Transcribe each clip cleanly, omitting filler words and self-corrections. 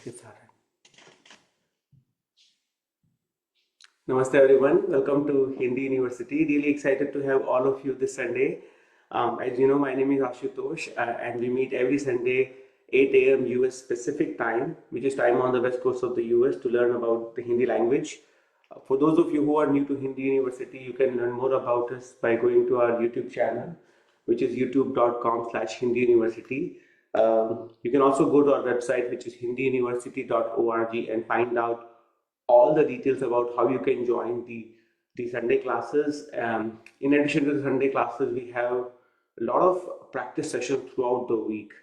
get started. Namaste everyone. Welcome to Hindi University. Really excited to have all of you this Sunday. As you know, my name is Ashutosh and we meet every Sunday 8 a.m. US Pacific time, which is time on the west coast of the US, to learn about the Hindi language. For those of you who are new to Hindi University, you can learn more about us by going to our YouTube channel, which is youtube.com/Hindi University. You can also go to our website, which is hindiuniversity.org, and find out all the details about how you can join the Sunday classes. In addition to the Sunday classes, we have a lot of practice sessions throughout the week.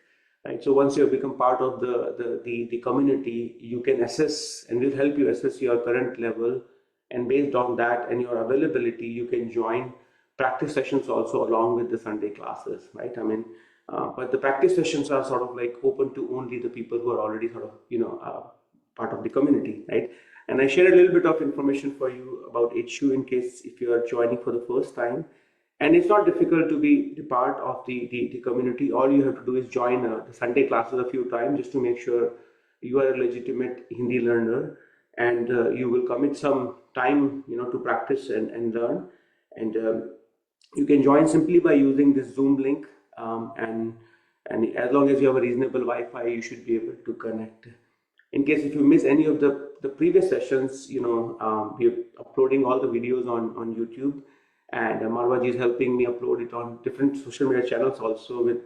Right? So once you have become part of the community, you can assess, and we'll help you assess your current level, and based on that and your availability, you can join practice sessions also along with the Sunday classes, right? But the practice sessions are sort of like open to only the people who are already sort of, part of the community, right? And I shared a little bit of information for you about HU in case if you are joining for the first time. And it's not difficult to be part of the community. All you have to do is join the Sunday classes a few times just to make sure you are a legitimate Hindi learner, and you will commit some time, to practice and learn. And you can join simply by using this Zoom link, and as long as you have a reasonable Wi-Fi, you should be able to connect. In case if you miss any of the previous sessions, we're uploading all the videos on YouTube, and Marwaji is helping me upload it on different social media channels also with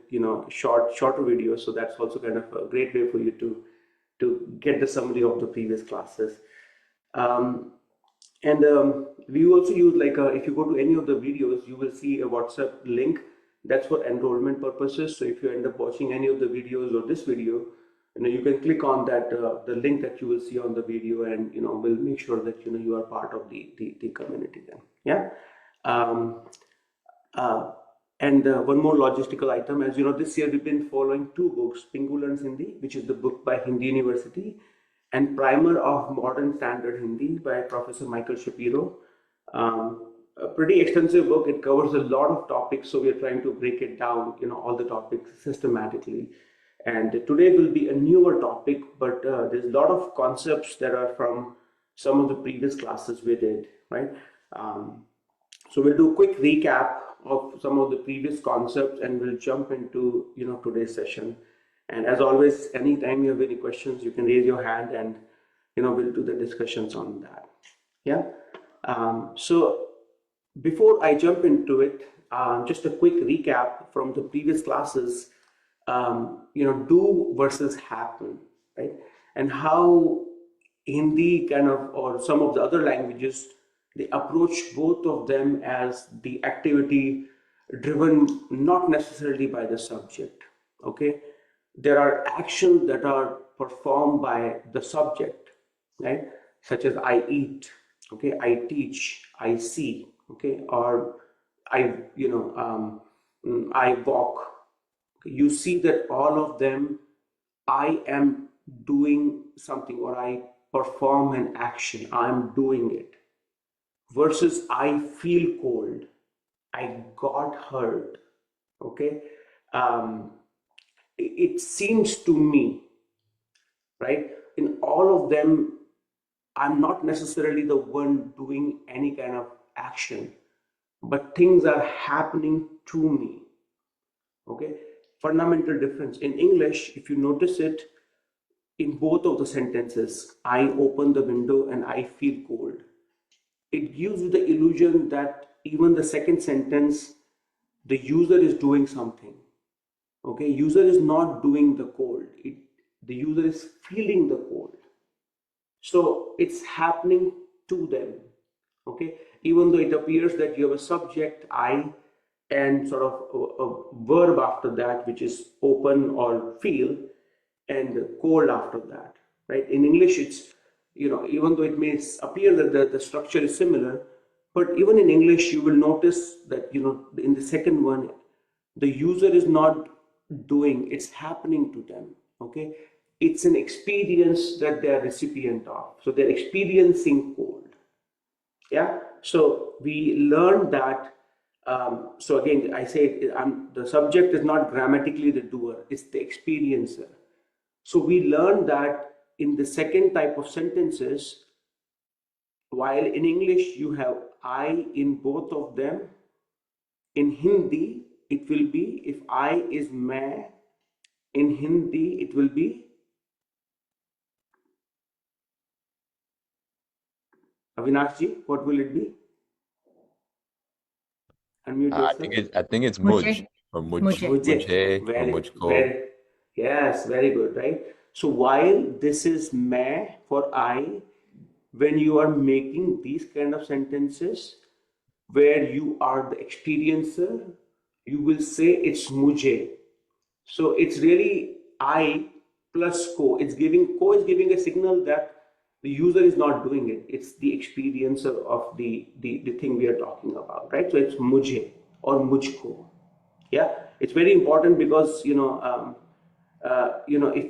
shorter videos. So that's also kind of a great way for you to get the summary of the previous classes. We also use if you go to any of the videos, you will see a WhatsApp link. That's for enrollment purposes. So if you end up watching any of the videos or this video, you can click on that the link that you will see on the video, and we'll make sure that you are part of the community then. Yeah. One more logistical item. As you know, this year we've been following two books: Pingu Learns Hindi, which is the book by Hindi University, and Primer of Modern Standard Hindi by Professor Michael Shapiro. A pretty extensive book. It covers a lot of topics, so we're trying to break it down, all the topics systematically. And today will be a newer topic, but there's a lot of concepts that are from some of the previous classes we did, right? So we'll do a quick recap of some of the previous concepts, and we'll jump into today's session. And as always, anytime you have any questions, you can raise your hand, and we'll do the discussions on that. Yeah. So before I jump into it, just a quick recap from the previous classes. Do versus happen, right? And how Hindi or some of the other languages, they approach both of them as the activity driven not necessarily by the subject. Okay, there are actions that are performed by the subject, right? Such as I eat, okay, I teach, I see, okay, or I walk. You see that all of them, I am doing something, or I perform an action, I'm doing it, versus I feel cold, I got hurt. Okay, it seems to me, right, in all of them, I'm not necessarily the one doing any kind of action, but things are happening to me. Okay, fundamental difference. In English, if you notice it, in both of the sentences, I open the window and I feel cold, it gives you the illusion that even the second sentence, the user is doing something. Okay, user is not doing the cold, the user is feeling the cold. So it's happening to them. Okay, even though it appears that you have a subject, I, and sort of a verb after that, which is open or feel, and cold after that, right? In English, it's, even though it may appear that the structure is similar, but even in English, you will notice that, in the second one, the user is not doing, it's happening to them, okay? It's an experience that they're recipient of. So they're experiencing cold, yeah? So we learned that. So again, I say the subject is not grammatically the doer, it's the experiencer. So we learned that in the second type of sentences, while in English you have I in both of them, in Hindi it will be, if I is मैं, in Hindi it will be, Avinash ji, what will it be? Unmute yourself. I think it's Mujhe. muj or muj, Mujhe. mujhe or Very, mujhko. very, yes, very good, right? So while this is मैं for I, when you are making these kind of sentences where you are the experiencer, you will say it's mujhe. So it's really I plus co. It's giving co is giving a signal that the user is not doing it. It's the experiencer of the thing we are talking about, right? So it's mujhe or mujhko. Yeah, it's very important because if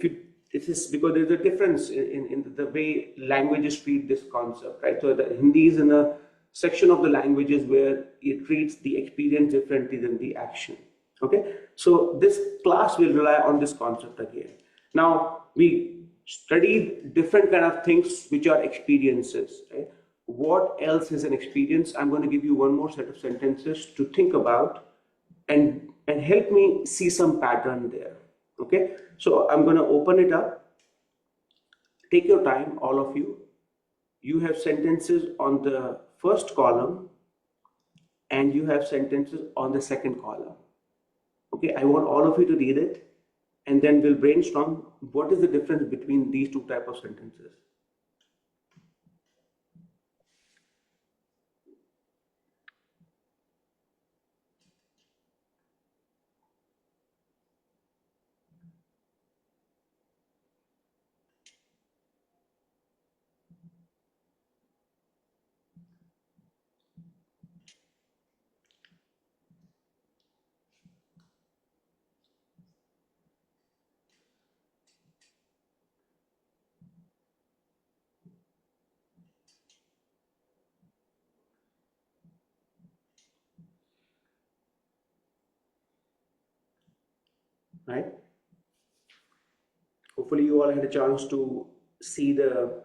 you, it is because there's a difference in the way languages treat this concept, right? So the Hindi is in a section of the languages where it treats the experience differently than the action. Okay, so this class will rely on this concept again. Now we studied different kind of things which are experiences, right? What else is an experience? I'm going to give you one more set of sentences to think about and help me see some pattern there. Okay, so I'm going to open it up. Take your time, all of you. You have sentences on the first column and you have sentences on the second column. Okay, I want all of you to read it and then we'll brainstorm what is the difference between these two types of sentences. Right? Hopefully you all had a chance to see the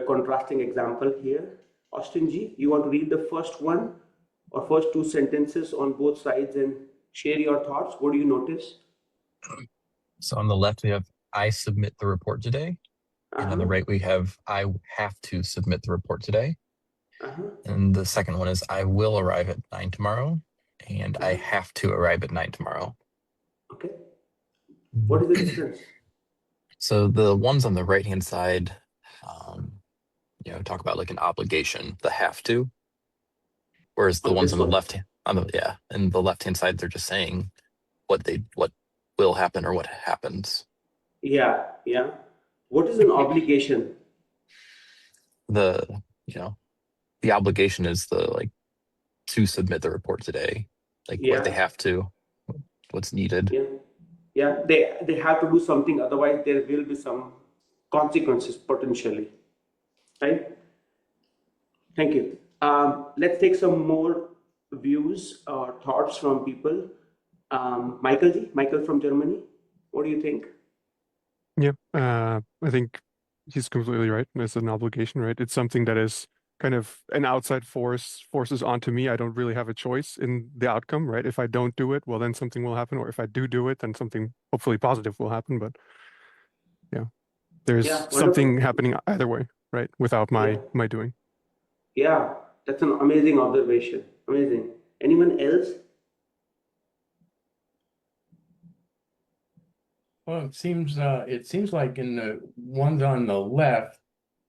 contrasting example here. Austin G, you want to read the first one or first two sentences on both sides and share your thoughts? What do you notice? So on the left, we have I submit the report today. And on the right, we have I have to submit the report today. And the second one is I will arrive at 9 tomorrow. And I have to arrive at 9 tomorrow. Okay. What is the difference? So the ones on the right-hand side, talk about like an obligation, the have to. Whereas the ones on the left, and the left-hand side, they're just saying what will happen or what happens. Yeah. What is an obligation? The obligation is to submit the report today, what they have to, what's needed. Yeah. They have to do something, otherwise there will be some consequences potentially. Right? Thank you. Let's take some more views or thoughts from people. Michael from Germany, what do you think? Yeah, I think he's completely right. It's an obligation, right? It's something that is kind of an outside forces onto me. I don't really have a choice in the outcome, right? If I don't do it, well, then something will happen. Or if I do it, then something hopefully positive will happen. But yeah, there's something happening either way, right? Without my doing. Yeah, that's an amazing observation. Amazing. Anyone else? Well, it seems like in the ones on the left,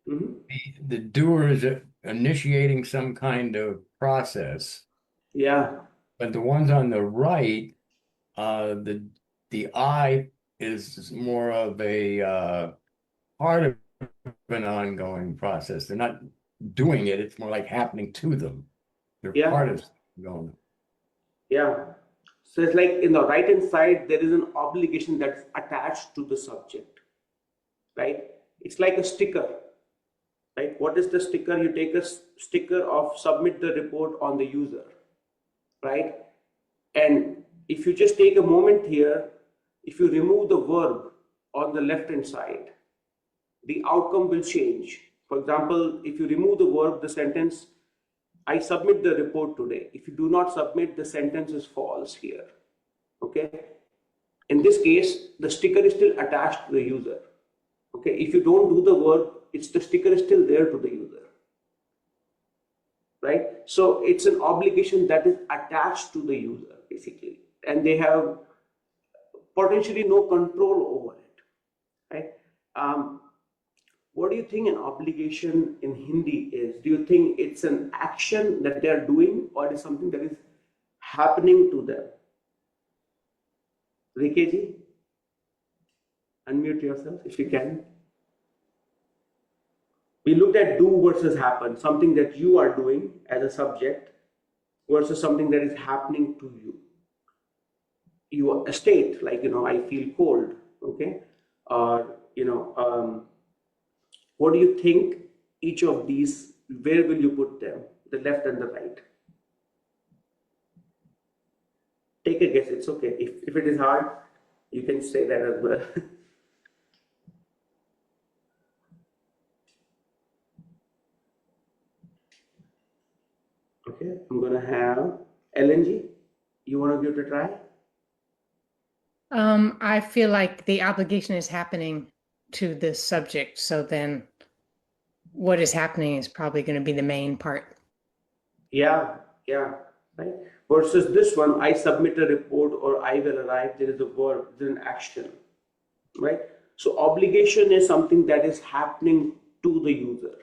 the doer is initiating some kind of process. Yeah. But the ones on the right, the I is more of a part of an ongoing process. They're not doing it; it's more like happening to them. They're part of going. Yeah. So it's like in the right-hand side, there is an obligation that's attached to the subject, right? It's like a sticker, right? What is the sticker? You take a sticker of submit the report on the user, right? And if you just take a moment here, if you remove the verb on the left-hand side, the outcome will change. For example, if you remove the verb, the sentence, I submit the report today. If you do not submit, the sentence is false here. Okay. In this case, the sticker is still attached to the user. Okay. If you don't do the verb, the sticker is still there to the user. Right. So it's an obligation that is attached to the user, basically, and they have potentially no control over it. Right. What do you think an obligation in Hindi is? Do you think it's an action that they are doing, or it is something that is happening to them? Rikeji, unmute yourself if you can. We looked at do versus happen, something that you are doing as a subject versus something that is happening to you. Your state, like, I feel cold, okay? Or, what do you think each of these, where will you put them? The left and the right. Take a guess, it's okay. If it is hard, you can say that as well. Okay, I'm gonna have LNG. You wanna give it a try? I feel like the obligation is happening to the subject, so then what is happening is probably going to be the main part. Yeah, right. Versus this one, I submit a report or I will arrive, there is a verb, there is an action, right? So obligation is something that is happening to the user,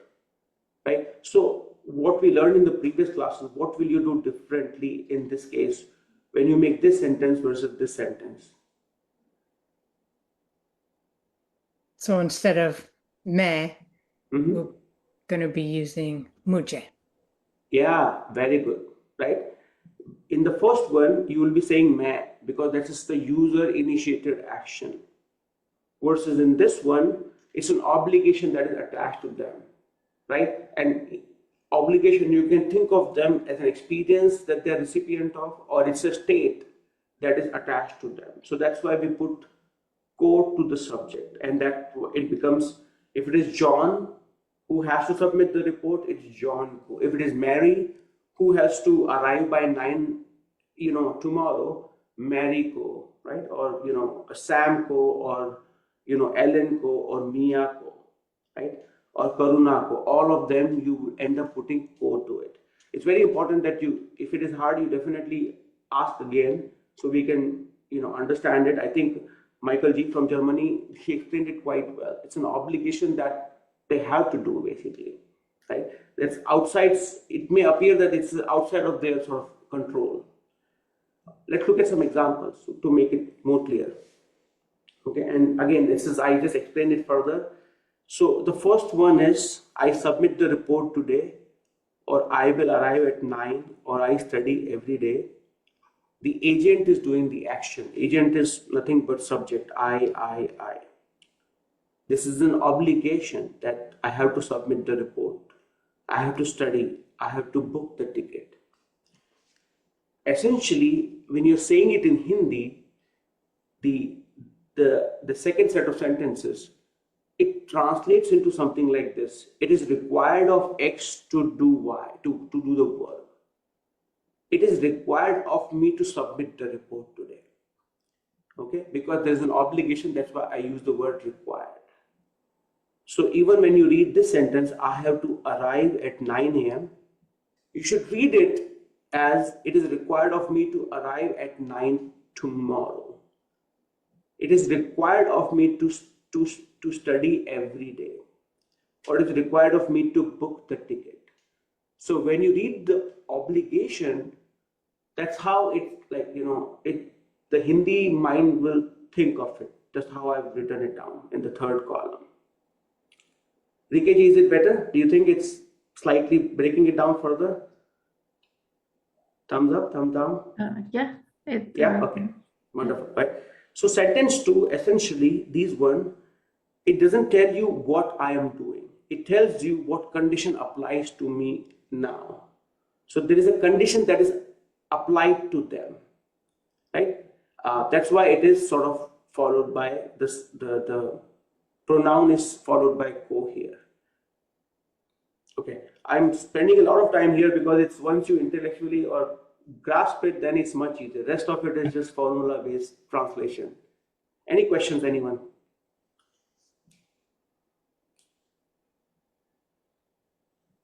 right? So what we learned in the previous classes, what will you do differently in this case when you make this sentence versus this sentence? So instead of me, Mm-hmm. we're going to be using mujhe. Yeah, very good, right? In the first one, you will be saying main because that is the user initiated action. Versus in this one, it's an obligation that is attached to them, right? And obligation, you can think of them as an experience that they're recipient of, or it's a state that is attached to them. So that's why we put co to the subject, and that it becomes, if it is John who has to submit the report, it's John co. If it is Mary who has to arrive by 9, tomorrow, Mary co, right? Or, Sam co, or, Ellen co, or Mia co, right? Or Karuna co. All of them, you end up putting co to it. It's very important that if it is hard, you definitely ask again so we can, understand it. I think Michael G from Germany, he explained it quite well. It's an obligation that they have to do, basically, right? That's outside. It may appear that it's outside of their sort of control. Let's look at some examples to make it more clear. Okay, and again, I just explained it further. So the first one is I submit the report today, or I will arrive at 9, or I study every day. The agent is doing the action. Agent is nothing but subject, I. This is an obligation that I have to submit the report. I have to study. I have to book the ticket. Essentially, when you're saying it in Hindi, the second set of sentences, it translates into something like this. It is required of X to do Y, to do the work. It is required of me to submit the report today. Okay, because there's an obligation, that's why I use the word required. So even when you read this sentence, I have to arrive at 9 a.m., you should read it as it is required of me to arrive at 9 tomorrow. It is required of me to study every day, or it is required of me to book the ticket. So when you read the obligation, that's how it, the Hindi mind will think of it. That's how I've written it down in the third column. Rikeji, is it better? Do you think it's slightly breaking it down further? Thumbs up, thumb down? Yeah. Okay. Wonderful. Right. So sentence 2, essentially, it doesn't tell you what I am doing. It tells you what condition applies to me now. So there is a condition that is applied to them, right? That's why it is sort of followed by the pronoun is followed by ko here. Okay, I'm spending a lot of time here because it's once you intellectually or grasp it, then it's much easier. Rest of it is just formula based translation. Any questions, anyone?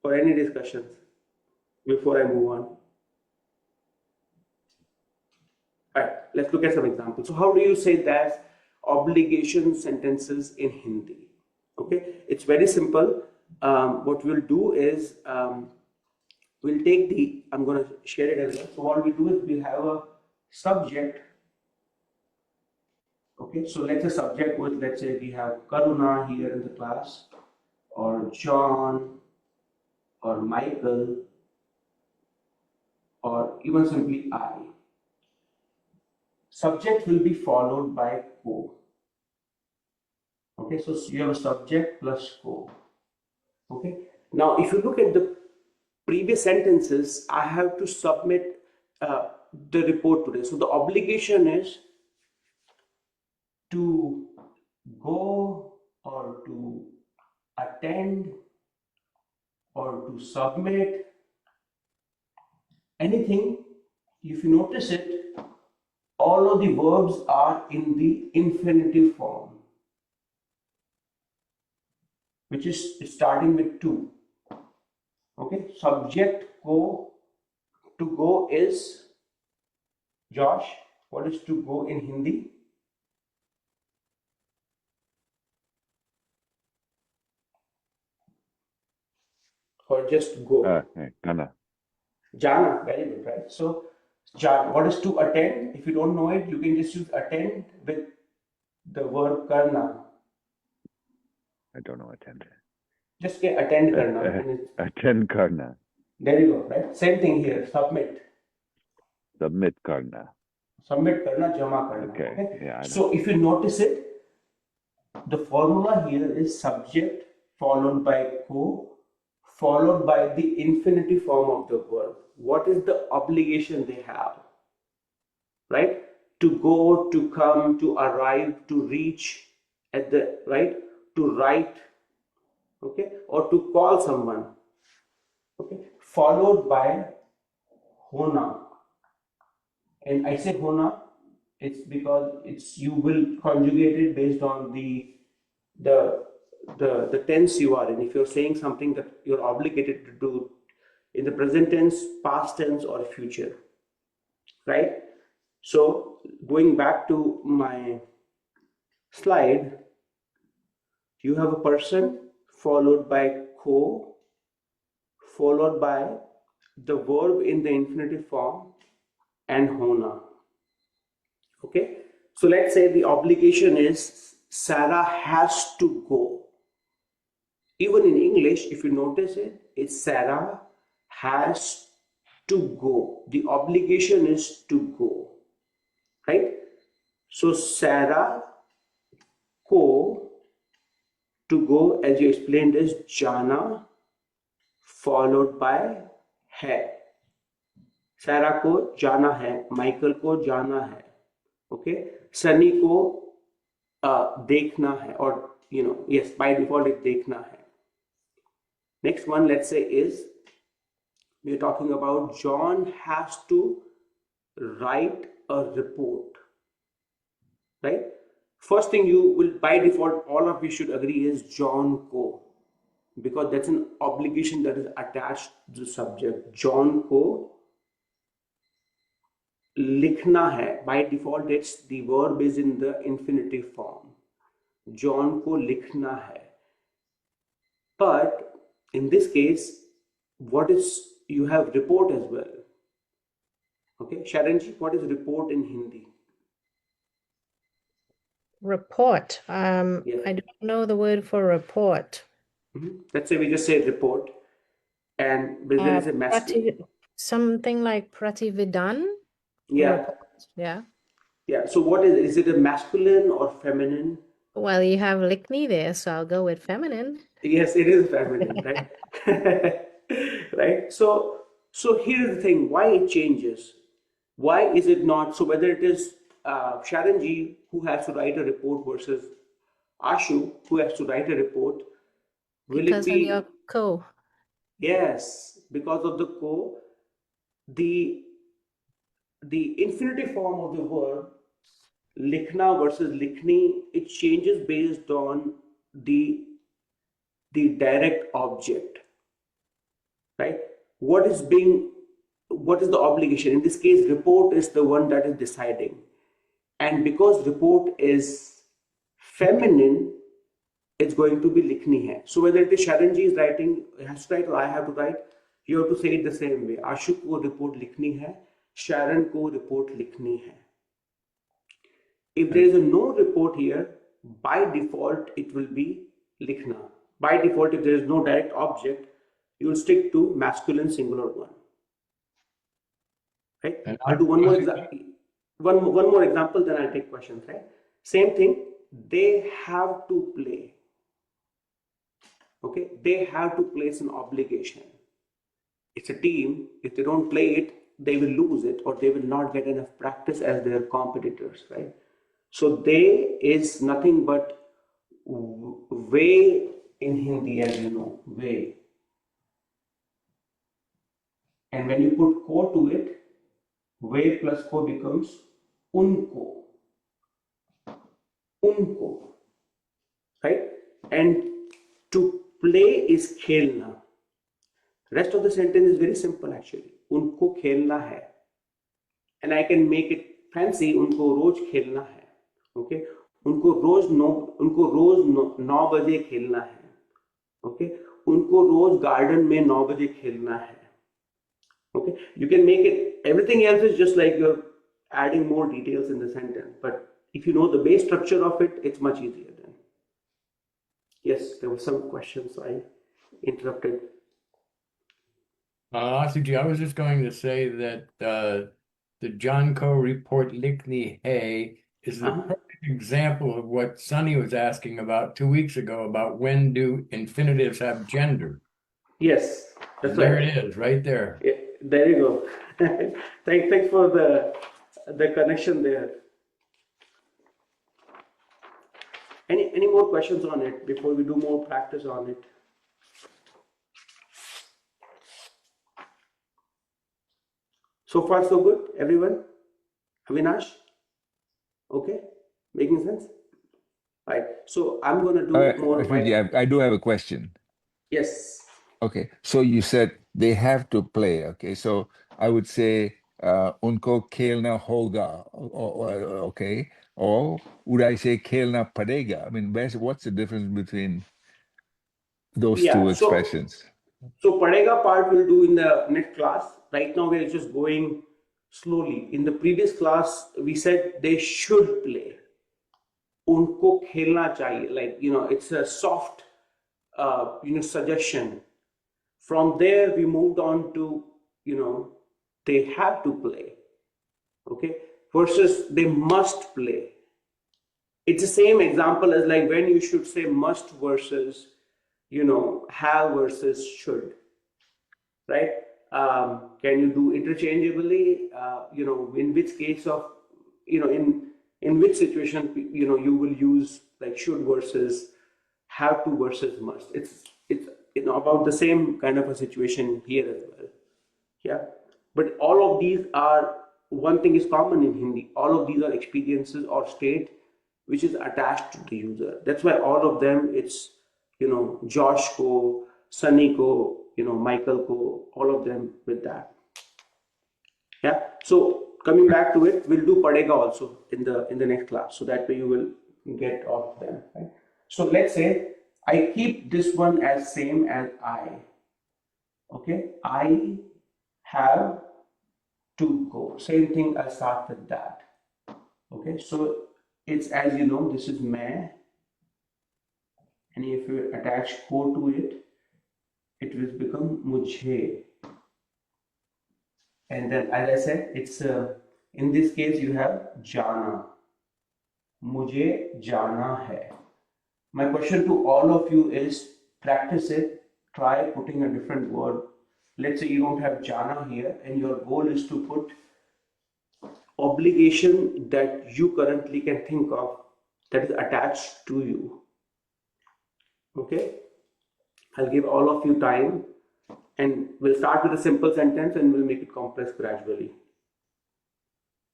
Or any discussions before I move on? All right, let's look at some examples. So how do you say that obligation sentences in Hindi? Okay, it's very simple. What we'll do is we'll take I'm going to share it as well. So what we do is we have a subject. Okay, so let's say subject with, let's say we have Karuna here in the class, or John, or Michael, or even simply I. Subject will be followed by ko. Okay, so you have a subject plus ko. Okay, now if you look at the previous sentences, I have to submit the report today. So the obligation is to go or to attend or to submit anything. If you notice it, all of the verbs are in the infinitive form, which is starting with to. Okay, subject go, to go is, Josh, what is to go in Hindi? Or just go? Jana. Jana, very good, right? So, what is to attend? If you don't know it, you can just use attend with the verb karna. I don't know attend. Just get attend karna. Attend karna. There you go, right? Same thing here, submit. Submit karna. Submit karna, jama karna. Okay. Yeah. So if you notice it, the formula here is subject followed by ko, followed by the infinitive form of the verb. What is the obligation they have? Right? To go, to come, to arrive, to reach at the right, to write, okay, or to call someone. Okay, followed by hona. And I say hona, it's because you will conjugate it based on the tense you are in. If you're saying something that you're obligated to do in the present tense, past tense, or future, right? So going back to my slide, you have a person followed by ko, followed by the verb in the infinitive form and hona. Okay, so let's say the obligation is Sarah has to go. Even in English, if you notice it, it's Sarah has to go. The obligation is to go, right? So Sarah ko, to go, as you explained, is jana followed by hai. Sarah को जाना है, Michael को जाना है, okay, Sunny को देखना है, or yes, by default it देखना है. Next one, let's say, is we're talking about John has to write a report, right? First thing you will, by default, all of you should agree is John ko, because that's an obligation that is attached to the subject. John ko लिखना है. By default, it's the verb is in the infinitive form. John को लिखना है. But in this case, what is, you have report as well. Okay, Sharanji, what is report in Hindi? Report. Yeah. I don't know the word for report. Let's say we just say report, and there is a message. Something like pratividan. Yeah. Report. Yeah. Yeah. So what is it a masculine or feminine? Well, you have Lickney there, so I'll go with feminine. Yes, it is feminine, right? Right. So here's the thing: why it changes? Why is it not? So whether it is Sharanji who has to write a report versus Ashu, who has to write a report, will it Because of be, your co. yes, because of the co, the infinitive form of the verb likhna versus likhni, it changes based on the direct object, right? What is the obligation? In this case, report is the one that is deciding. And because report is feminine, it's going to be likhni hai. So whether it is Sharan ji is writing, has to write, or I have to write, you have to say it the same way. Ashu ko report likhni hai, Sharan ko report likhni hai. If there is a no report here, by default, it will be likhna. By default, if there is no direct object, you will stick to masculine singular one. Right? And I'll do one more example, then I'll take questions. Right? Same thing. They have to play. Okay, they have to place an obligation. It's a team. If they don't play it, they will lose it, or they will not get enough practice as their competitors. Right? So they is nothing but way in Hindi, as you know, way. And when you put ko to it, way plus ko becomes unko. Unko. Right? And to play is khelna. Rest of the sentence is very simple actually. Unko khelna hai. And I can make it fancy. Unko roz khelna hai. Okay? उनको रोज 9 बजे खेलना है. Okay? उनको रोज garden में 9 बजे खेलना है. Okay? You can make it, everything else is just like you're adding more details in the sentence. But if you know the base structure of it, it's much easier then. Yes, there were some questions, so I interrupted. Asuji, I was just going to say that the John Coe report Lickney Hay is the perfect example of what Sunny was asking about 2 weeks ago about when do infinitives have gender. Yes, that's There right. it is, right there. Yeah, there you go. Thanks for the connection there. Any more questions on it before we do more practice on it? So far so good, everyone? Avinash? Okay, making sense? Right, so I'm going to do more. Ashwinji, I do have a question. Yes. Okay, so you said they have to play. Okay, so I would say unko khelna hoga. Okay, or would I say khelna padega? I mean, what's the difference between those two expressions? So padega part we'll do in the next class. Right now we're just going slowly. In the previous class, we said they should play. Unko khelna chahiye. Like, it's a soft, suggestion. From there, we moved on to, they have to play. Okay. Versus they must play. It's the same example as like when you should say must versus, have versus should. Right? Can you do interchangeably? In which case of, in which situation, you will use like should versus have to versus must. It's about the same kind of a situation here as well. Yeah. But all of these are, one thing is common in Hindi. All of these are experiences or state which is attached to the user. That's why all of them, it's, Josh ko, Sunny ko, Michael ko, all of them with that. Yeah. So coming back to it, we'll do padega also in the next class. So that way you will get all of them. Right? So let's say I keep this one as same as I. Okay. I have to go. Same thing, I'll start with that. Okay. So it's, as you know, this is main. And if you attach ko to it, it will become mujhe. And then, as I said, it's in this case you have jana. Mujhe jana hai. My question to all of you is practice it. Try putting a different word. Let's say you don't have jana here, and your goal is to put obligation that you currently can think of that is attached to you. Okay, I'll give all of you time, and we'll start with a simple sentence and we'll make it complex gradually.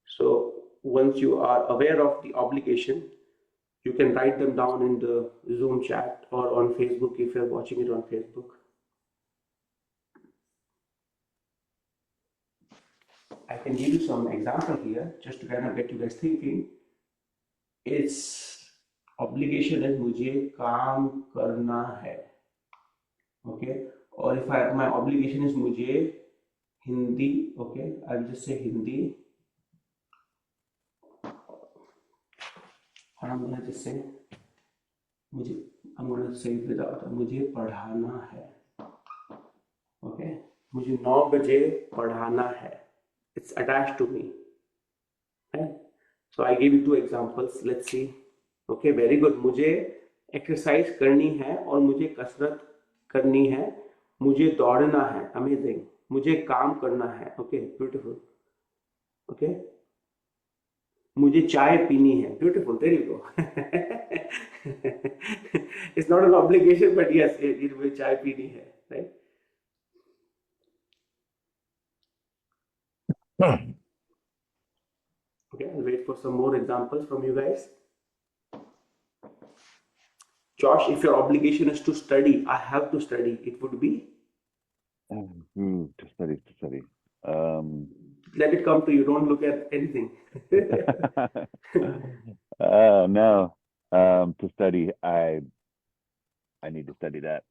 So once you are aware of the obligation, you can write them down in the Zoom chat or on Facebook if you're watching it on Facebook. I can give you some example here just to kind of get you guys thinking. It's obligation is मुझे काम करना है. Okay, or if my obligation is मुझे Hindi, okay, I'll just say Hindi. और I'm gonna just say I'm gonna say it without मुझे पढ़ाना है. Okay, मुझे 9 बजे पढ़ाना है. It's attached to me. Right? So I gave you 2 examples. Let's see. Okay, very good. मुझे exercise करनी है और मुझे कसरत करनी है. मुझे दौड़ना है. Amazing. मुझे काम करना है. Okay, beautiful. Okay. मुझे चाय पीनी है. Beautiful. There you go. It's not an obligation, but yes, मुझे चाय पीनी है. Right? Okay, I'll wait for some more examples from you guys. Josh, if your obligation is to study, I have to study, it would be? To study. Let it come to you, don't look at anything. No. To study, I need to study that.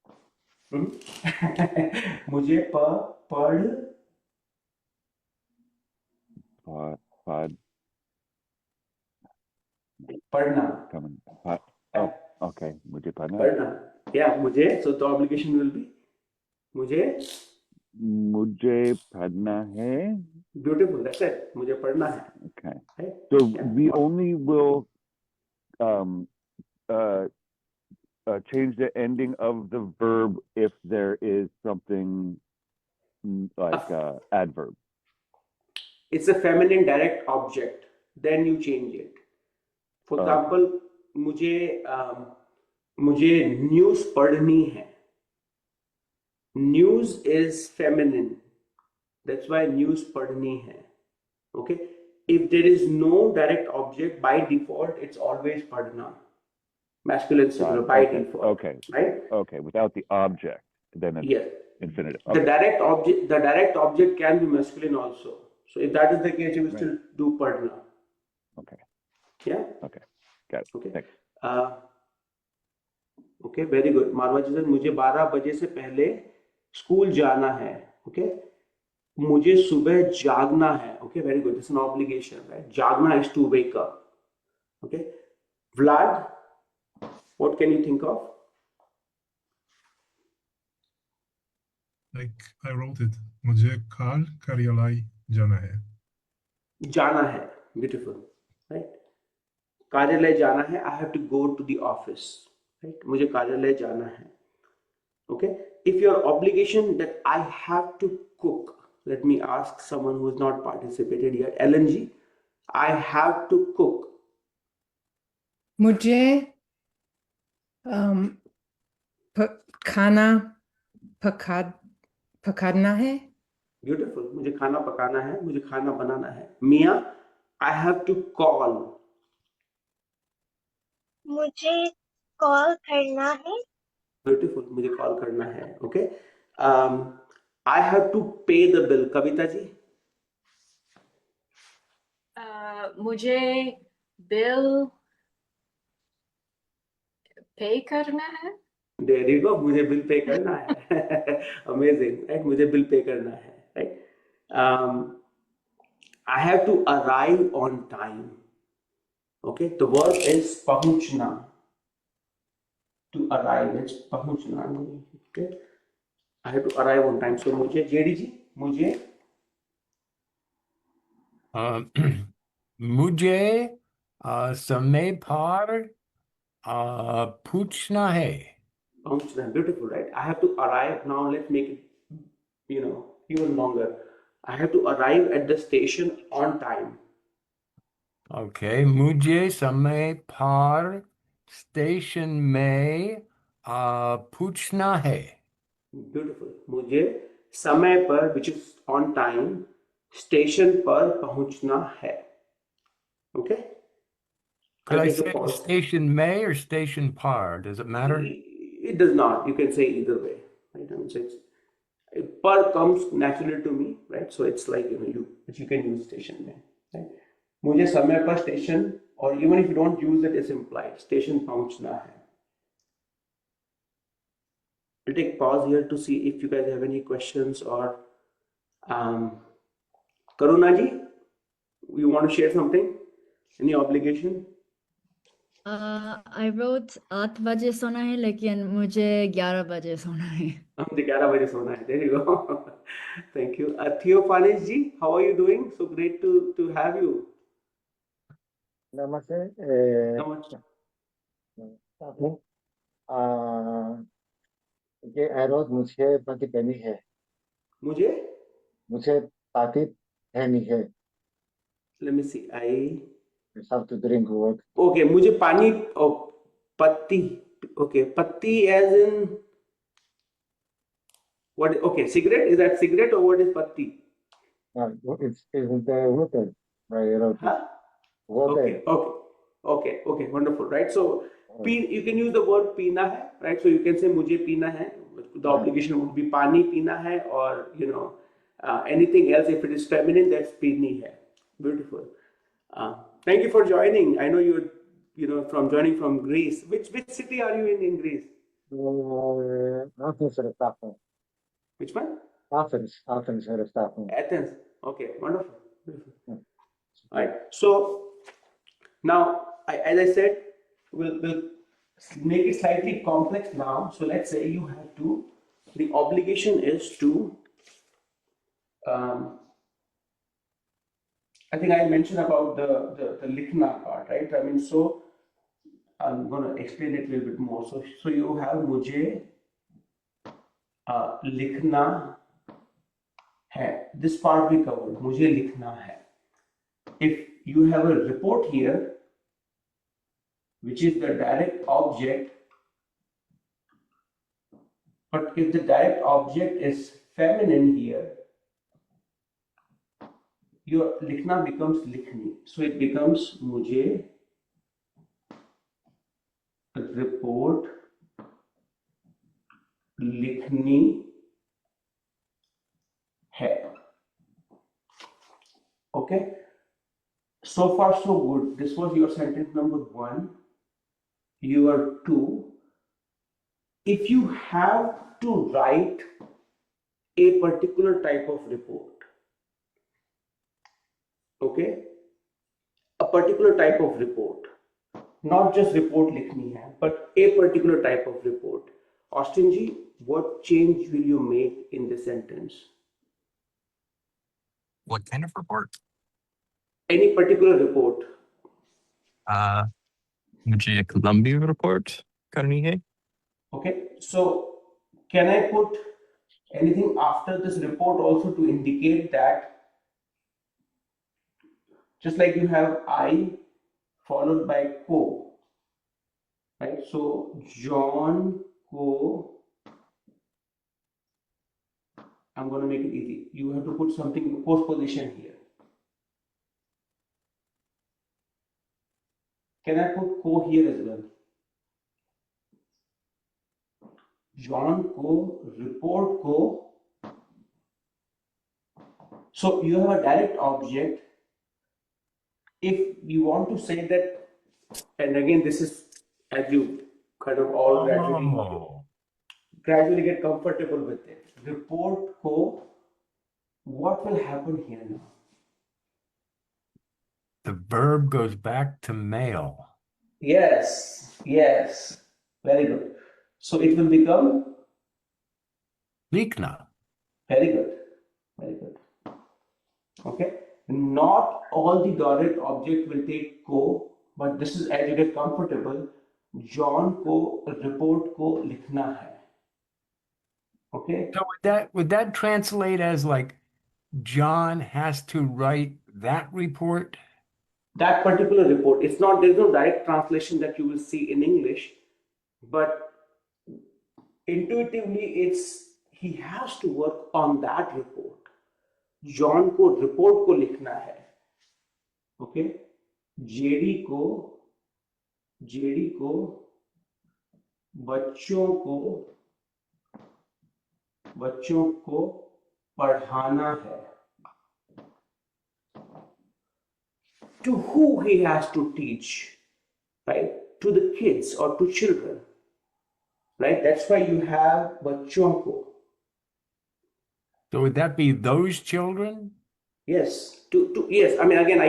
मुझे पढ़ पढ़ना. Okay, मुझे पढ़ना. Yeah, मुझे, so the obligation will be मुझे पढ़ना है. Beautiful, that's it. मुझे पढ़ना है. Okay. Right? So Yeah. we only will change the ending of the verb if there is something like adverb. It's a feminine direct object, then you change it. For example, मुझे news पढ़नी है. News is feminine. That's why news पढ़नी है. Okay. If there is no direct object, by default, it's always पढ़ना. Masculine singular by default. Okay. Right? Okay. Without the object, then it's Yes. infinitive. The direct object can be masculine also. So if that is the case, you will still do पढ़ना. Okay. Yeah. Okay. Got it. Okay. Thanks. Okay, very good. मारवा जी, मुझे 12 बजे से पहले school जाना है. Okay. मुझे सुबह जागना है. Okay, very good. This is an obligation, right? जागना is to wake up. Okay. Vlad, what can you think of? Like I wrote it. मुझे कल कार्यालय जाना है. जाना है. Beautiful. Right? कार्यालय जाना है. I have to go to the office. Right? मुझे कार्यालय जाना है. Okay. If your obligation that I have to cook, let me ask someone who has not participated yet. LNG, I have to cook. मुझे खाना पकाना है. Beautiful. मुझे खाना पकाना है. मुझे खाना बनाना है. Mia, I have to call. मुझे कॉल करना है. Beautiful. मुझे कॉल करना है. Okay. I have to pay the bill. Kavita ji. मुझे बिल पे करना है. There you go. मुझे बिल पे करना है. Amazing. Right? मुझे बिल पे करना है. Right? I have to arrive on time. Okay. The verb is पहुंचना. To arrive, it's पहुंचना. Okay. I have to arrive on time. So मुझे JD जी, मुझे मुझे समय पर पूछना है. पहुंचना. Beautiful, right? I have to arrive. Now let's make it, even longer. I have to arrive at the station on time. Okay, मुझे समय पर स्टेशन में पूछना है. Beautiful. मुझे समय पर, which is on time, station पर पहुंचना है. Okay? Could I'll I take a say pause. station may or station par? Does it matter? It does not. You can say either way. Right? I mean, so per comes naturally to me, right? So it's like, you can use station में. Right? मुझे समय पर station, or even if you don't use it, it's implied. Station पहुंचना है. I'll take pause here to see if you guys have any questions or Karuna ji, you want to share something? Any obligation? I wrote 8 बजे सोना है लेकिन मुझे 11 बजे सोना है. मुझे 11 बजे सोना है. There you go. Thank you. Theophanes ji, how are you doing? So great to have you. Namaste. Namaste. ये एरोज मुझे पति पेनी है. मुझे पाती पेनी है. Let me see. I have to drink water. Okay, मुझे पानी पत्ती. Okay, patti as in what? Okay, cigarette. Is that cigarette or what is patti? It's the water. Right. Huh? Water. Okay. Wonderful. Right. So, you can use the word पीना है. Right. So you can say मुझे पीना है. The obligation would be पानी पीना है, or anything else. If it is feminine, that's पीनी है. Beautiful. Thank you for joining. I know you're joining from Greece. Which city are you in Greece? Athens. Which one? Athens. Athens. Okay, wonderful. Beautiful. All right. So now, as I said, we'll make it slightly complex now. So let's say you have to. The obligation is to. I think I mentioned about the likhna part, right? I mean, so I'm going to explain it a little bit more. So you have मुझे लिखना है. This part we covered. मुझे लिखना है. If you have a report here, which is the direct object, but if the direct object is feminine here, your लिखना becomes लिखनी. So it becomes मुझे report लिखनी है. Okay. So far so good. This was your sentence number 1. Your 2. If you have to write a particular type of report, okay, a particular type of report, not just report लिखनी है, but a particular type of report. Austin ji, what change will you make in this sentence? What kind of report? Any particular report. मुझे एक लंबी report करनी है. Okay, so can I put anything after this report also to indicate that, just like you have I followed by co, right? So John co, I'm going to make it easy. You have to put something postposition here. Can I put co here as well? John co, report co. So you have a direct object. If you want to say that, and again, this is as you kind of all gradually get comfortable with it. Report co, what will happen here now? The verb goes back to male. Yes, very good. So it will become Likhna. very good. Okay, not all the direct object will take co, but this is as you get comfortable. John को report को लिखना है. Okay. So would that translate as like John has to write that report? That particular report. There's no direct translation that you will see in English, but intuitively he has to work on that report. John को report को लिखना है, okay, JD को बच्चों को पढ़ाना है. To who he has to teach, right? To the kids or to children, right? That's why you have बच्चों को. So would that be those children? Yes, yes. I mean, again,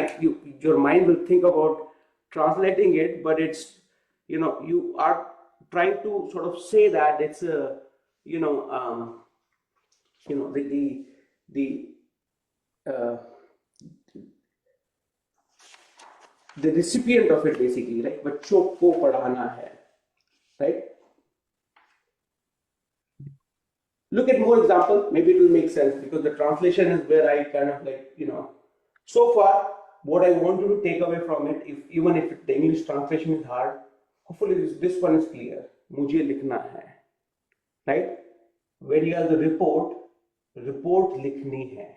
your mind will think about translating it, but it's, you are trying to sort of say that it's a, the recipient of it basically, right? बच्चों को पढ़ाना है, right? Look at more examples. Maybe it will make sense because the translation is where I kind of so far what I want you to take away from it, even if the English translation is hard, hopefully this one is clear. मुझे लिखना है, right? When you have the report लिखनी है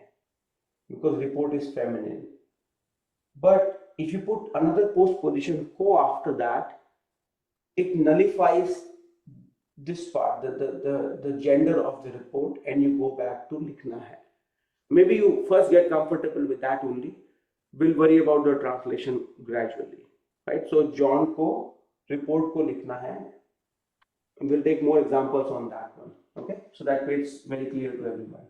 because report is feminine. But if you put another postposition को after that, it nullifies this part, the gender of the report, and you go back to likhna hai. Maybe you first get comfortable with that only. We'll worry about the translation gradually, right? So John ko report ko likhna hai. And we'll take more examples on that one, okay? So that way it's very clear to everyone.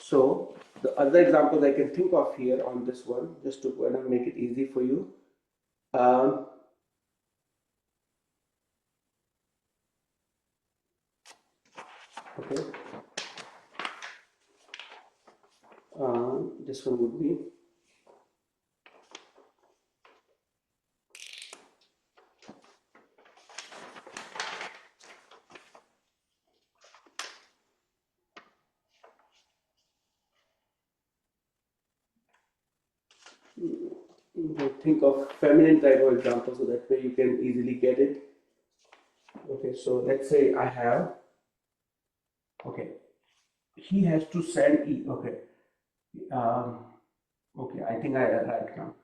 So the other examples I can think of here on this one, just to kind of make it easy for you. Okay. This one would be think of feminine type of example so that way you can easily get it. Okay, so let's say I have, okay, he has to send okay, okay, I think I right now.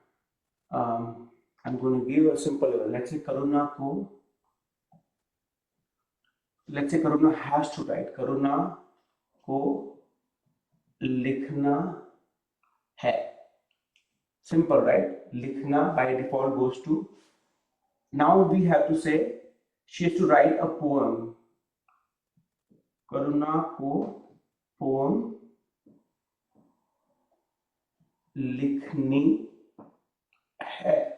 I'm going to give a simple level. Let's say Karuna has to write. Karuna ko likhna hai. Simple, right? Likhna by default goes to. Now we have to say she has to write a poem. Karuna ko poem likhni hai.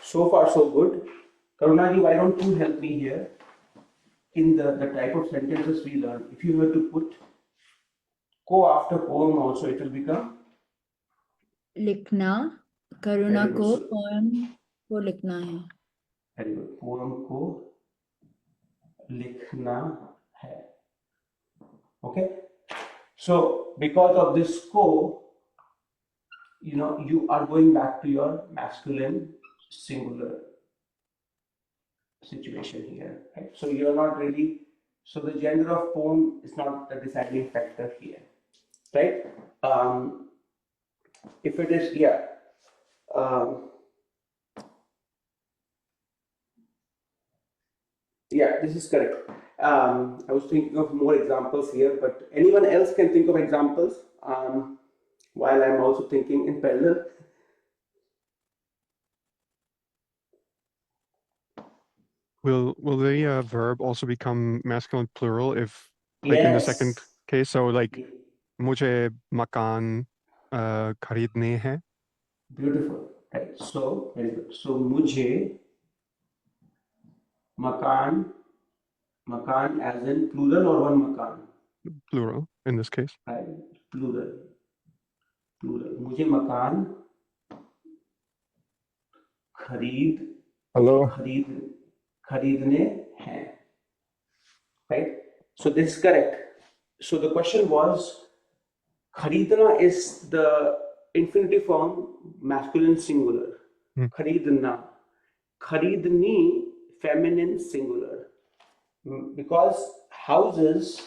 So far so good. Karuna ji, why don't you help me here in the type of sentences we learn? If you were to put ko after poem also, it will become लिखना. करुणा को poem को लिखना है. Very good. Poem को लिखना है. Okay. So because of this ko, you are going back to your masculine singular situation here, right? So you're not really, so the gender of poem is not the deciding factor here, right? If it is, yeah, yeah, this is correct. I was thinking of more examples here, but anyone else can think of examples while I'm also thinking in parallel. Will the verb also become masculine plural if, like, in the second case? So like, मुझे मकान खरीदने हैं. Beautiful, right? So very good. So मुझे मकान as in plural or one मकान? Plural in this case. Right, plural. मुझे मकान खरीदने हैं. Right? So this is correct. So the question was, खरीदना is the infinitive form, masculine singular. खरीदना. Kharidni, feminine singular. Because houses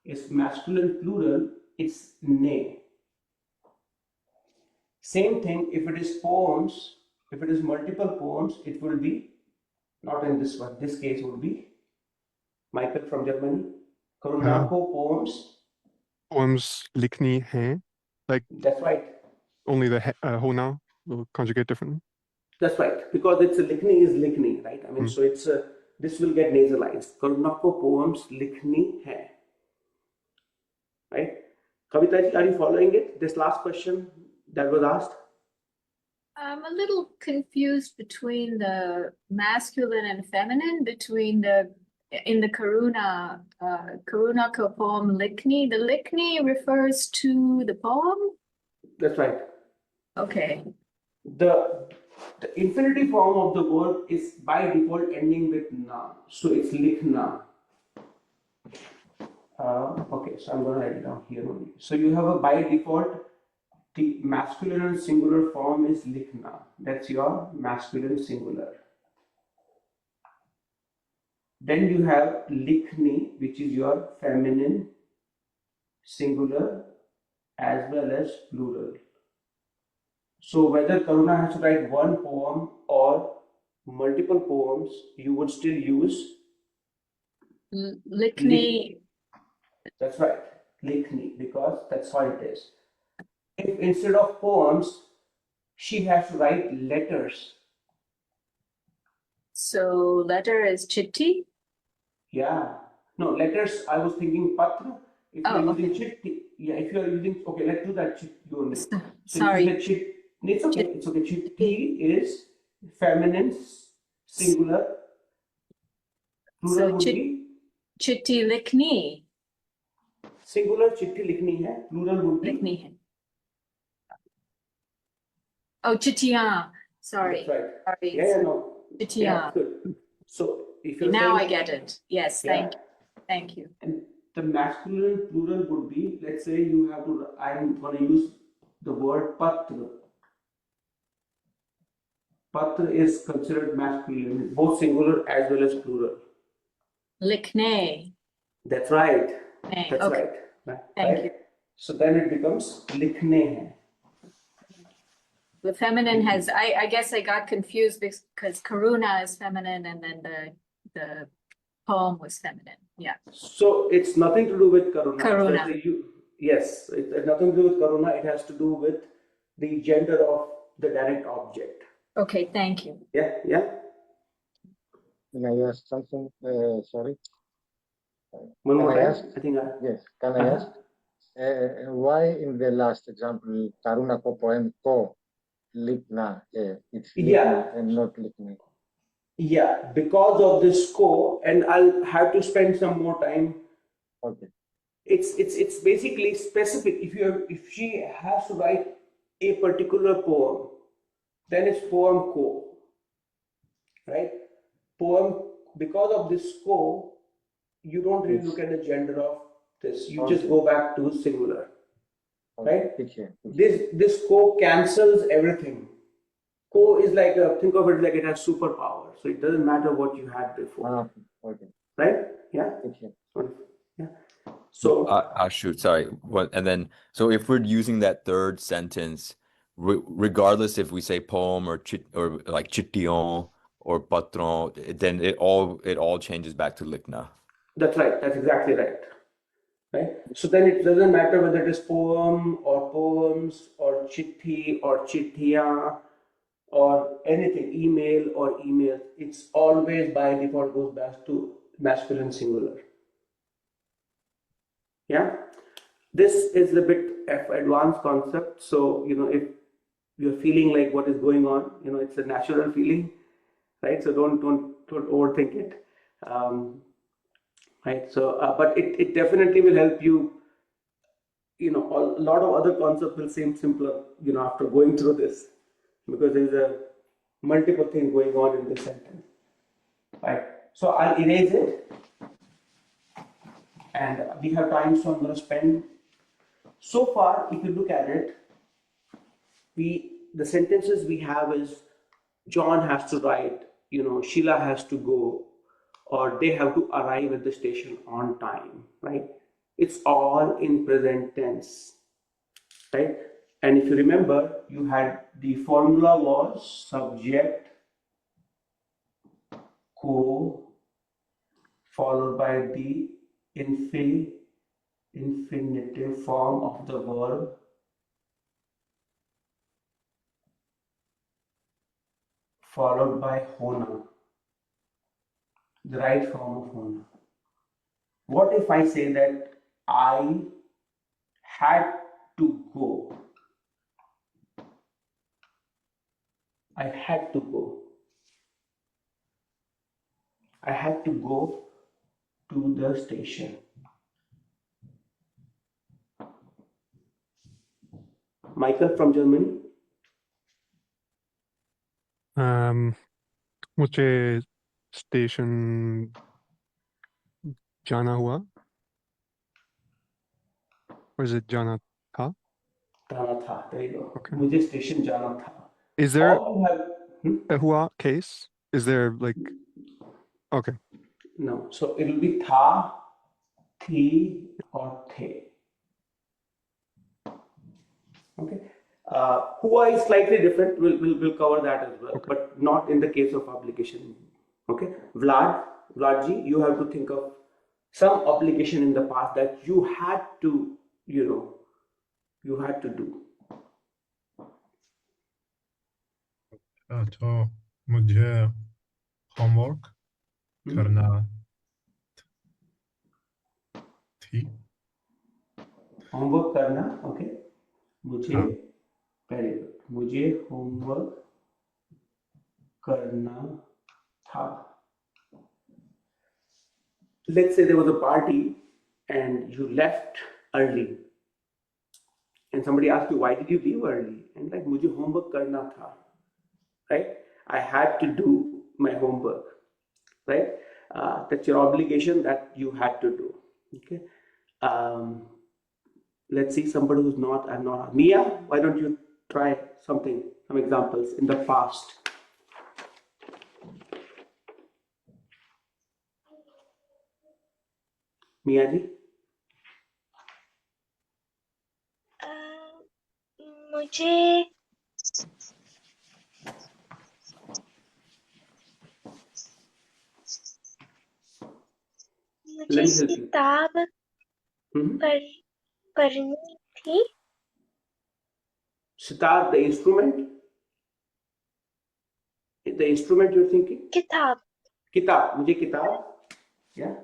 is masculine plural, it's ne. Same thing, if it is poems, if it is multiple poems, it will be not in this one. This case would be Michael from Germany. Karunako poems. Poems likni hain. Like That's right. only the ho now will conjugate differently. That's right. Because it's a likni is likni, right? I mean, so it's a, this will get nasalized. Karunako poems likni hai. Right? Kavita, are you following it? This last question that was asked? I'm a little confused between the masculine and feminine, between the in the Karuna poem Likni. The Likni refers to the poem. That's right. Okay. The infinitive form of the word is by default ending with na. So it's likhna. Okay, so I'm going to write it down here only. So you have a by default, the masculine and singular form is likhna. That's your masculine singular. Then you have likhni, which is your feminine singular as well as plural. So whether Karuna has to write one poem or multiple poems, you would still use Likni. That's right, likhni, because that's how it is. If instead of poems, she has to write letters. So letter is chitti. Yeah. No, letters, I was thinking patra. If you're using chitti, yeah, if you're using, okay, let's do that chitti only. So Sorry. if you say it's okay, it's okay. Chitti is feminine singular. Plural would be chitti likni. Singular chitti likhni hai, plural would be Likni hai. Oh, chittiyan. Sorry. That's right. Sorry. Yeah, no. Chittiyan. Yeah, good. So if you're Now saying, I get it. Yes, yeah. Thank you. And the masculine plural would be, let's say you have to, I'm going to use the word patra. Patra is considered masculine, both singular as well as plural. Likne. That's right. That's okay. right. Thank you. So then it becomes likhne hai. The feminine has, I guess I got confused because Karuna is feminine and then the poem was feminine. Yeah. So it's nothing to do with Karuna. Karuna. Yes, it has nothing to do with Karuna. It has to do with the gender of the direct object. Okay, thank you. Yeah, yeah. Can I ask something? Sorry. One more time. Ask? I think Yes. Can I ask? Why in the last example, Karuna ko poem ko likna? It's likna and not likni. Yeah, because of this ko, and I'll have to spend some more time. Okay. It's basically specific. If she has to write a particular poem, then it's poem ko, right? Poem, because of this ko, you don't really look at the gender of this. You just go back to singular, right? This ko cancels everything. Ko is like think of it like it has superpower, so it doesn't matter what you had before, right? Yeah. Yeah. So Ashu, sorry. And then so if we're using that third sentence, regardless if we say poem or like chittiyon or patron, then it all changes back to likhna. That's right. That's exactly right. Right. So then it doesn't matter whether it is poem or poems or chitti or chittiya or anything, email or email. It's always by default goes back to masculine singular. Yeah. This is a bit of advanced concept. So, if you're feeling like what is going on, it's a natural feeling, right? So don't overthink it. Right. So, but it definitely will help you. A lot of other concepts will seem simpler, after going through this, because there's a multiple things going on in this sentence. Right. So I'll erase it, and we have time, so I'm going to spend. So far, if you look at it, the sentences we have is John has to write, Sheila has to go, or they have to arrive at the station on time, right? It's all in present tense, right? And if you remember, you had the formula was subject, co, followed by the infinitive form of the verb, followed by hona, the right form of hona. What if I say that I had to go? I had to go. I had to go to the station. Michael from Germany. मुझे station जाना हुआ, or is it जाना था? जाना था. There you go. Okay. मुझे station जाना था. Is there All you have a हुआ case? Is there like okay? No. So it will be tha, thi, or the. Okay. Hua is slightly different. We'll cover that as well, Okay. but not in the case of obligation. Okay. Vladji, you have to think of some obligation in the past that you had to, you had to do. तो मुझे homework करना थी. Homework करना, okay. मुझे हाँ. very good. मुझे homework करना था. Let's say there was a party and you left early, and somebody asked you, why did you leave early? And like, मुझे homework करना था, right? I had to do my homework, right? That's your obligation that you had to do. Okay. Let's see somebody who's not. I'm not. Mia, why don't you try some examples in the past? Mia ji. मुझे Let me help you. किताब पढ़नी थी. Sitar, the instrument. The instrument you're thinking? किताब. किताब. मुझे किताब. Yeah.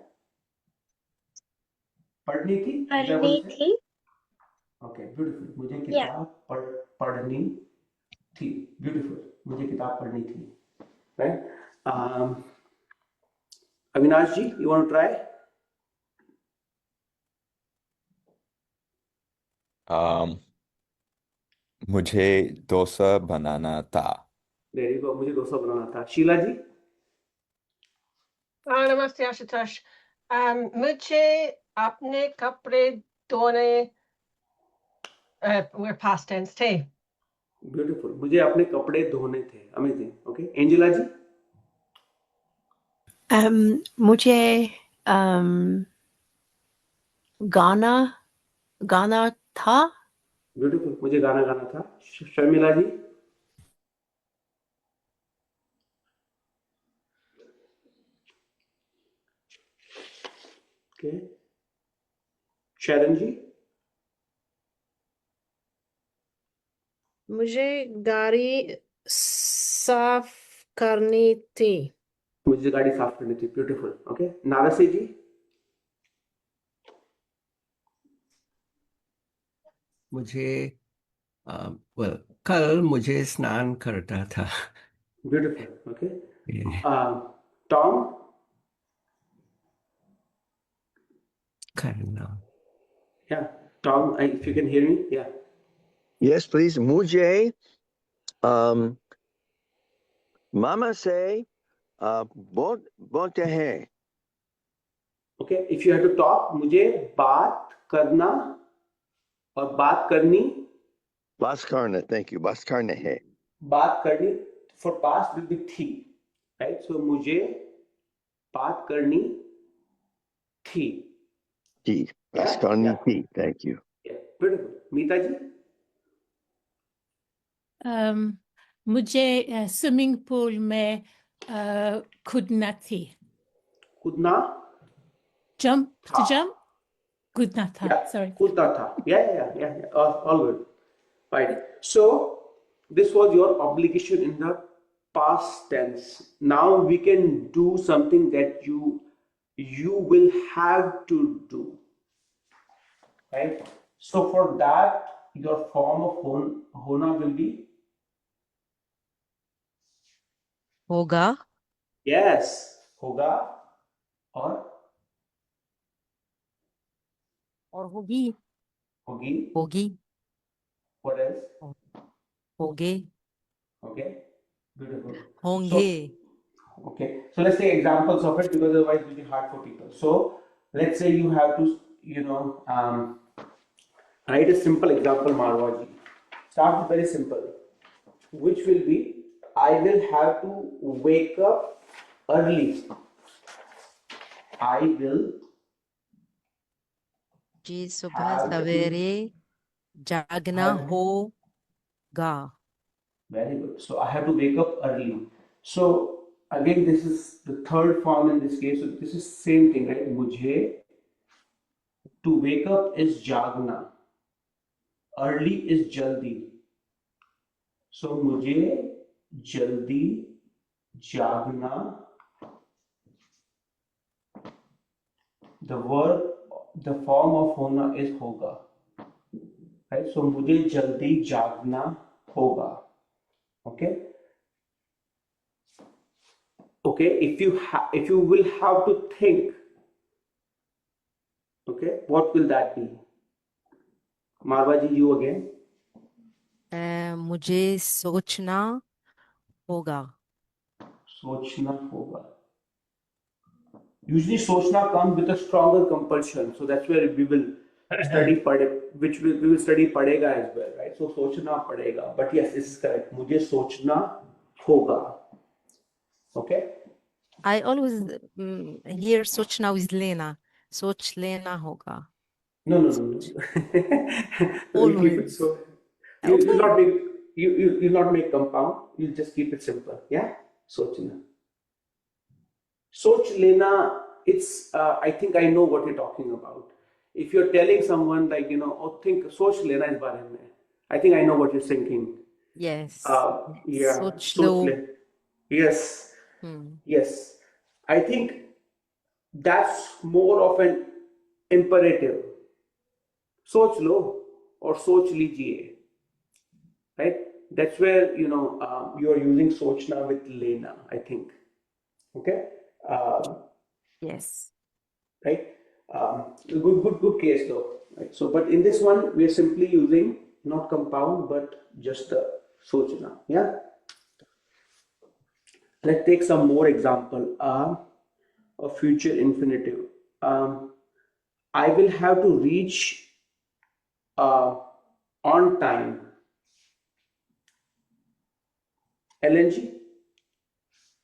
पढ़नी थी. पढ़नी थी. Okay, beautiful. मुझे किताब पढ़नी थी. Beautiful. मुझे किताब पढ़नी थी. Right? Avinash ji, you want to try? मुझे डोसा बनाना था. There you go. मुझे डोसा बनाना था. Sheila ji? नमस्ते आशुतोष. मुझे अपने कपड़े धोने we're past tense थे. Beautiful. मुझे अपने कपड़े धोने थे. Amazing. Okay. Angela ji? मुझे गाना था. Beautiful. मुझे गाना गाना था. Sharmila ji? Okay. Sharon ji? मुझे गाड़ी साफ करनी थी. मुझे गाड़ी साफ करनी थी. Beautiful. Okay. Narasi ji? मुझे कल मुझे स्नान करना था. Beautiful. Okay. Yeah. Tom? करना. Yeah. Tom, if you can hear me. Yeah. Yes, please. मुझे मामा से बोलते हैं. Okay. If you have to talk, मुझे बात करना और बात करनी. बात करना. Thank you. बात करना है. बात करनी. for past will be थी, right? So मुझे बात करनी थी. T. Raskarni T. Thank you. Yeah, beautiful. मीता जी? मुझे स्विमिंग पूल में कूदना थी. कूदना Jump to था. jump? कूदना था. Yeah, Sorry. कूदना था. Yeah. All good. Right. So this was your obligation in the past tense. Now we can do something that you will have to do. Right. So for that, your form of hona will be होगा yes, hoga or होगी hogi. होगी What else? होगे Okay, beautiful. होंगे Okay, so let's take examples of it because otherwise it will be hard for people. So let's say you have to, write a simple example, Marwaji. Start with very simple, which will be, I will have to wake up early. I will जी सुबह have to, सवेरे जागना have, होगा. very good. So I have to wake up early. So again, this is the third form in this case. So this is same thing, right? मुझे to wake up is jagna. Early is jaldi. So मुझे जल्दी जागना. The form of होना is होगा. Right? So मुझे जल्दी जागना होगा. Okay. Okay. If you will have to think, okay, what will that be? Marwaji, you again. मुझे सोचना होगा. सोचना होगा. Usually सोचना comes with a stronger compulsion, so that's where we will study we will study padega as well, right? So सोचना पड़ेगा. But yes, this is correct. मुझे सोचना होगा. Okay. I always hear सोचना with लेना. सोच लेना होगा. No. We'll keep it Always. so. Okay. You'll not make compound. You'll just keep it simple. Yeah. सोचना. सोच लेना. It's. I think I know what you're talking about. If you're telling someone like think सोच लेना इस बारे में. I think I know what you're thinking. Yes. Yeah. सोच सोच लो. ले. Yes. Yes. I think that's more of an imperative. सोच लो or सोच लीजिए. Right? That's where you are using सोचना with लेना, I think. Okay. Yes. Right. Good case though. Right? So, but in this one, we are simply using not compound but just the सोचना. Yeah. Let's take some more example. A future infinitive. I will have to reach on time. LNG.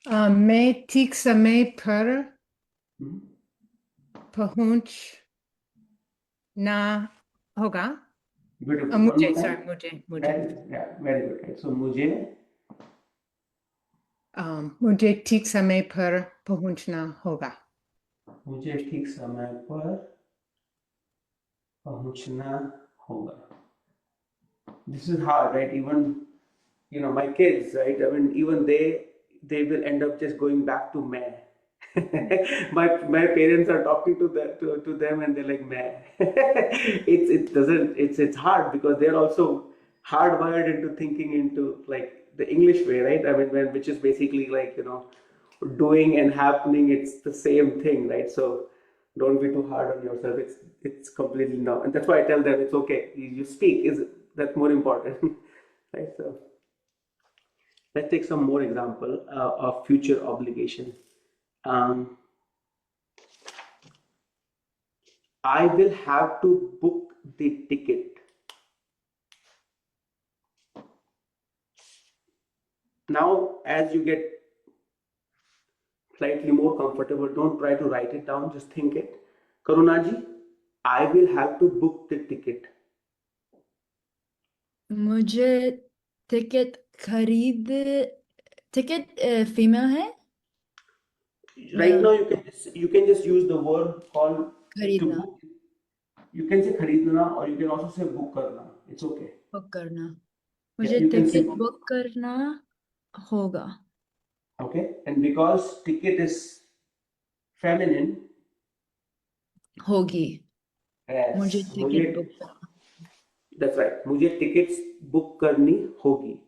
मैं ठीक समय पर पहुंचना होगा. Beautiful. मुझे sorry मुझे Very good. Right? So मुझे ठीक समय पर पहुंचना होगा. मुझे ठीक समय पर पहुंचना होगा. This is hard, right? Even my kids, right? I mean, even they will end up just going back to मैं. my parents are talking to them and they're like मैं. It's hard because they're also hardwired into thinking into like the English way, right? I mean, which is basically like doing and happening. It's the same thing, right? So don't be too hard on yourself. It's completely no, and that's why I tell them it's okay. You speak. That's more important, right? So let's take some more example of future obligation. I will have to book the ticket. Now, as you get slightly more comfortable, don't try to write it down, just think it. Karuna ji, I will have to book the ticket. मुझे ticket female है Right now, you can just use the word called to खरीदना book. You can say खरीदना or you can also say book करना. It's okay. Book करना Yeah, मुझे you can say ticket book करना होगा okay. And because ticket is feminine, होगी मुझे yes, ticket book करना that's right. मुझे tickets book करनी होगी.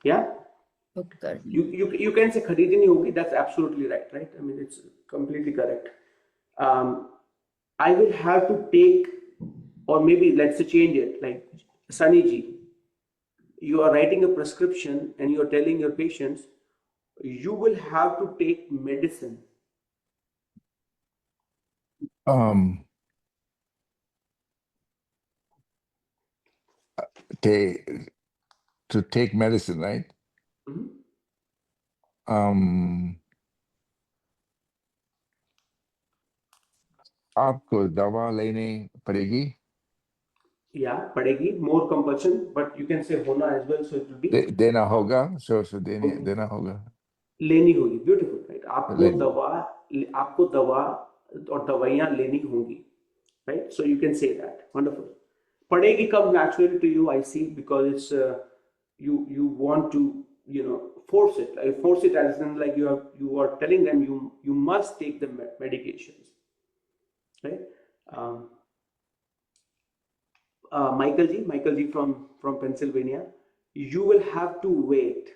Yeah. बुक करनी You can say खरीदनी होगी. That's absolutely right. I mean, it's completely correct. I will have to take, or maybe let's say change it. Like Sunny ji, you are writing a prescription and you are telling your patients, you will have to take medicine. To take medicine, right? आपको दवा लेनी पड़ेगी. Yeah, पड़ेगी, more compulsion, but you can say होना as well, so it will be देना होगा, so देना होगा. लेनी होगी. Beautiful, right? आपको दवा और दवाइयाँ लेनी होंगी, right? So you can say that. Wonderful. पड़ेगी comes naturally to you, I see, because it's you want to force it. Like force it as in like you are telling them you must take the medications, right? Michael G from Pennsylvania, you will have to wait.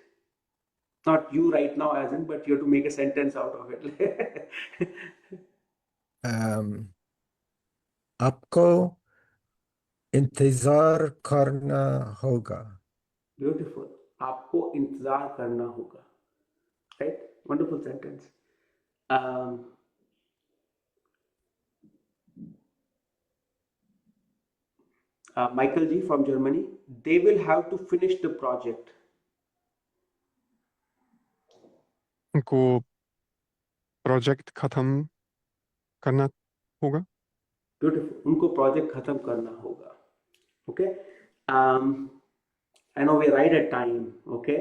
Not you right now, as in, but you have to make a sentence out of it. आपको इंतजार करना होगा. Beautiful. आपको इंतजार करना होगा. Right? Wonderful sentence. Michael G from Germany, they will have to finish the project. उनको project खत्म करना होगा. Beautiful. उनको project खत्म करना होगा. Okay. I know we're right at time. Okay.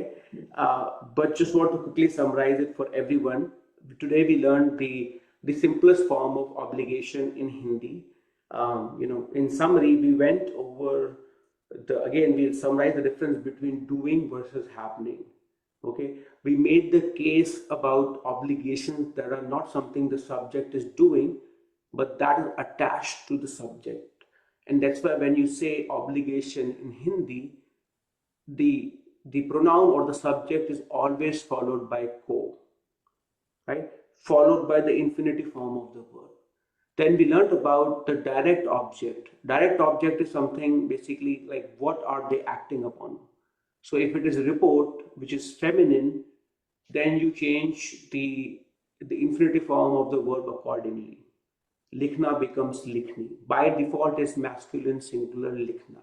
But just want to quickly summarize it for everyone. Today we learned the simplest form of obligation in Hindi. In summary, we went over we summarized the difference between doing versus happening. Okay, we made the case about obligations that are not something the subject is doing, but that is attached to the subject. And that's why when you say obligation in Hindi, the pronoun or the subject is always followed by ko, right? Followed by the infinitive form of the verb. Then we learned about the direct object. Direct object is something basically like what are they acting upon. So if it is report, which is feminine, then you change the infinitive form of the verb accordingly. Likhna becomes likhni. By default is masculine singular likhna.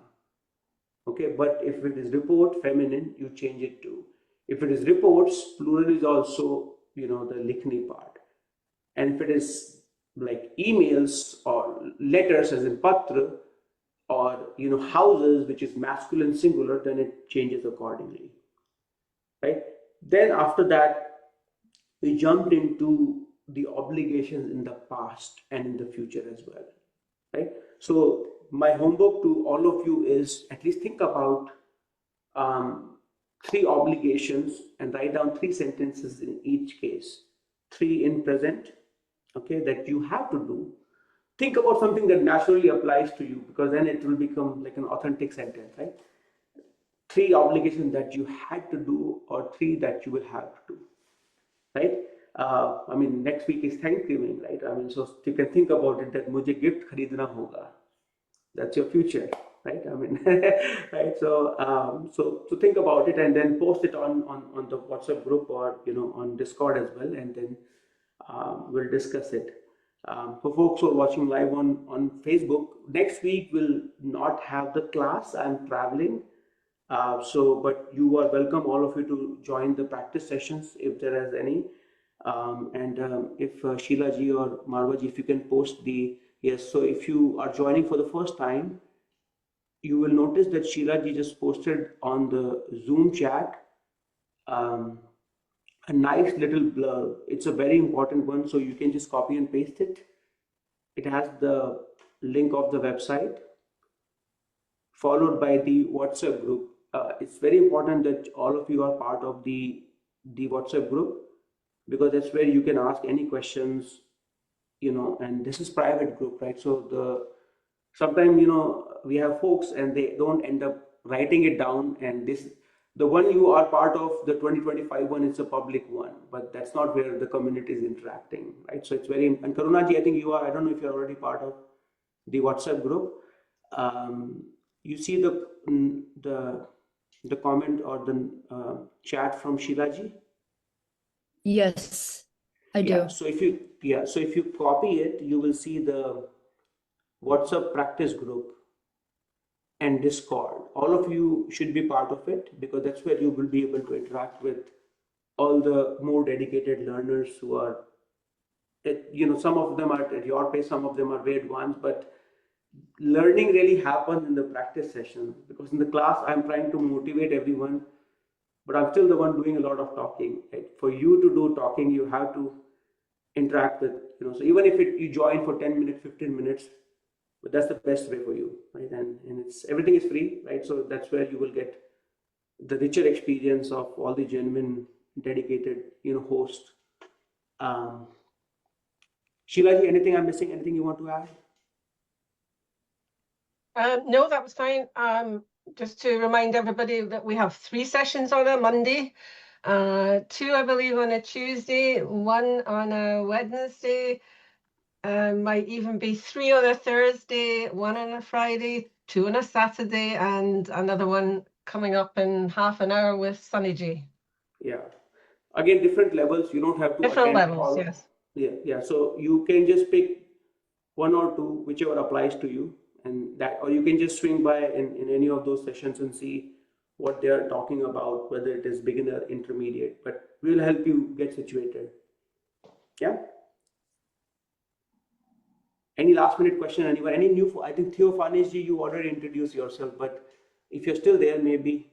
Okay, but if it is report, feminine, you change it to. If it is reports, plural is also, the likhni part. And if it is like emails or letters as in patra, or houses, which is masculine singular, then it changes accordingly, right? Then after that, we jumped into the obligations in the past and in the future as well, right? So my homework to all of you is at least think about 3 obligations and write down 3 sentences in each case. 3 in present, okay, that you have to do. Think about something that naturally applies to you, because then it will become like an authentic sentence, right? 3 obligations that you had to do, or 3 that you will have to do, right? Next week is Thanksgiving, right? So you can think about it that मुझे gift खरीदना होगा. That's your future, right? Right? So think about it and then post it on the WhatsApp group or on Discord as well, and then we'll discuss it. For folks who are watching live on Facebook, next week will not have the class. I'm traveling. But you are welcome, all of you, to join the practice sessions if there is any. If Sheila ji or Marwa ji, if you can post the, yes, so if you are joining for the first time, you will notice that Sheila ji just posted on the Zoom chat a nice little blurb. It's a very important one, so you can just copy and paste it. It has the link of the website followed by the WhatsApp group. It's very important that all of you are part of the WhatsApp group, because that's where you can ask any questions, and this is private group, right? So sometimes, we have folks and they don't end up writing it down, and the one you are part of, the 2025 one, is a public one, but that's not where the community is interacting, right? So it's very, and Karuna ji, I think you are, I don't know if you're already part of the WhatsApp group. You see the comment or the chat from Sheila ji? Yes, I do. Yeah, so if you copy it, you will see the WhatsApp practice group and Discord. All of you should be part of it, because that's where you will be able to interact with all the more dedicated learners who are, some of them are at your pace, some of them are way advanced, but learning really happens in the practice session, because in the class I'm trying to motivate everyone, but I'm still the one doing a lot of talking, right? For you to do talking, you have to interact with, so even if you join for 10 minutes, 15 minutes, but that's the best way for you, right? And everything is free, right? So that's where you will get the richer experience of all the genuine, dedicated, hosts. Sheila ji, anything I'm missing? Anything you want to add? No, that was fine. Just to remind everybody that we have 3 sessions on a Monday, 2, I believe, on a Tuesday, 1 on a Wednesday, might even be 3 on a Thursday, 1 on a Friday, 2 on a Saturday, and another one coming up in half an hour with Sunny G. Yeah. Again, different levels. You don't have to Different attend levels, all. yes. Yeah. So you can just pick 1 or 2, whichever applies to you, and that, or you can just swing by in any of those sessions and see what they are talking about, whether it is beginner, intermediate. But we'll help you get situated. Yeah. Any last minute question, anyone? Any new? I think Theo Fanesh ji, you already introduced yourself, but if you're still there, maybe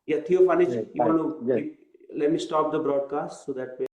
Yeah, Theo Fanesh, you want to let me stop the broadcast so that way